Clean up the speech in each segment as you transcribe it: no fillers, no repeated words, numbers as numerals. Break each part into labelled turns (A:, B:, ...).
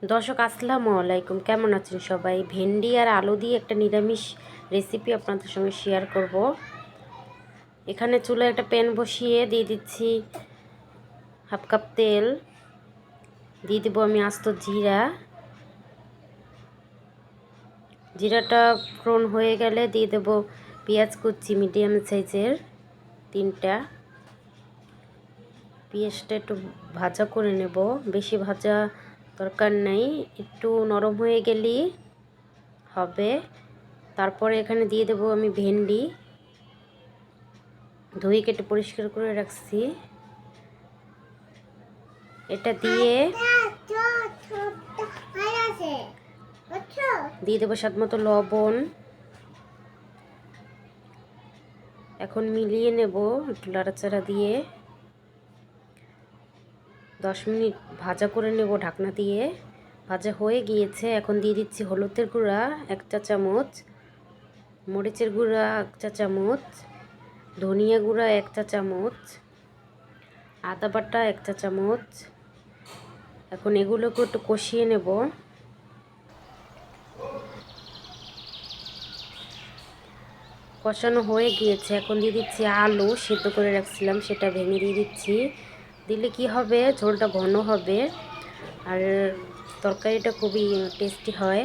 A: দর্শক আসসালামু আলাইকুম, কেমন আছেন সবাই? ভেন্ডি আর আলু দিয়ে একটা নিরামিষ রেসিপি আপনাদের সঙ্গে শেয়ার করব। এখানে চুলায় একটা প্যান বসিয়ে দিয়ে দিচ্ছি হাফ কাপ তেল, দিয়ে দেবো আমি আস্ত জিরাটা ফোড়ন হয়ে গেলে দিয়ে দেবো পেঁয়াজ কুচি মিডিয়াম সাইজের 3টা। পেঁয়াজটা একটু ভাজা করে নেব, বেশি ভাজা দরকার নেই, একটু নরম হয়ে গেলেই হবে। তারপরে এখানে দিয়ে দেবো আমি ভেন্ডি, ধুয়ে কেটে পরিষ্কার করে রাখছি। এটা দিয়ে দেবো স্বাদ মতো লবণ। এখন মিলিয়ে নেব একটু নাড়াচাড়া দিয়ে, 10 মিনিট ভাজা করে নেব ঢাকনা দিয়ে। ভাজা হয়ে গিয়েছে, এখন দিয়ে দিচ্ছি হলুদের গুঁড়া 1 চা চামচ, মরিচের গুঁড়া 1 চা চামচ, ধনিয়া গুঁড়া 1 চা চামচ, আদা বাটা 1 চা চামচ। এখন এগুলোকে একটু কষিয়ে নেব। কষানো হয়ে গিয়েছে, এখন দিয়ে দিচ্ছি আলু সেদ্ধ করে রাখছিলাম, সেটা ভেঙে দিয়ে দিচ্ছি। দিলে কি হবে, ঝোলটা ঘন হবে আর তরকারিটা খুবই টেস্টি হয়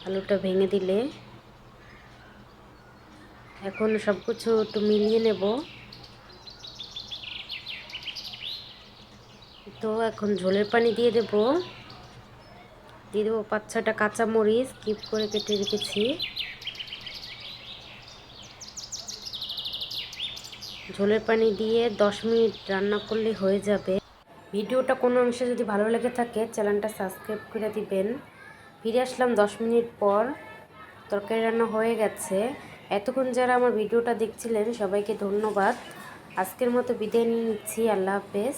A: আলুটা ভেঙে দিলে। এখন সব কিছু একটু মিলিয়ে নেব। তো এখন ঝোলের পানি দিয়ে দেবো 5-6টা কাঁচামরিচ কিপ করে কেটে রেখেছি। ঝোলের পানি দিয়ে 10 মিনিট রান্না করলে হয়ে যাবে। ভিডিওটা কোনো অংশে যদি ভালো লেগে থাকে চ্যানেলটা সাবস্ক্রাইব করে দিবেন। ফিরে আসলাম 10 মিনিট পর, তরকারি রান্না হয়ে গেছে। এতক্ষণ যারা আমার ভিডিওটা দেখছিলেন সবাইকে ধন্যবাদ। আজকের মতো বিদায় নিয়ে নিচ্ছি, আল্লাহ হাফেজ।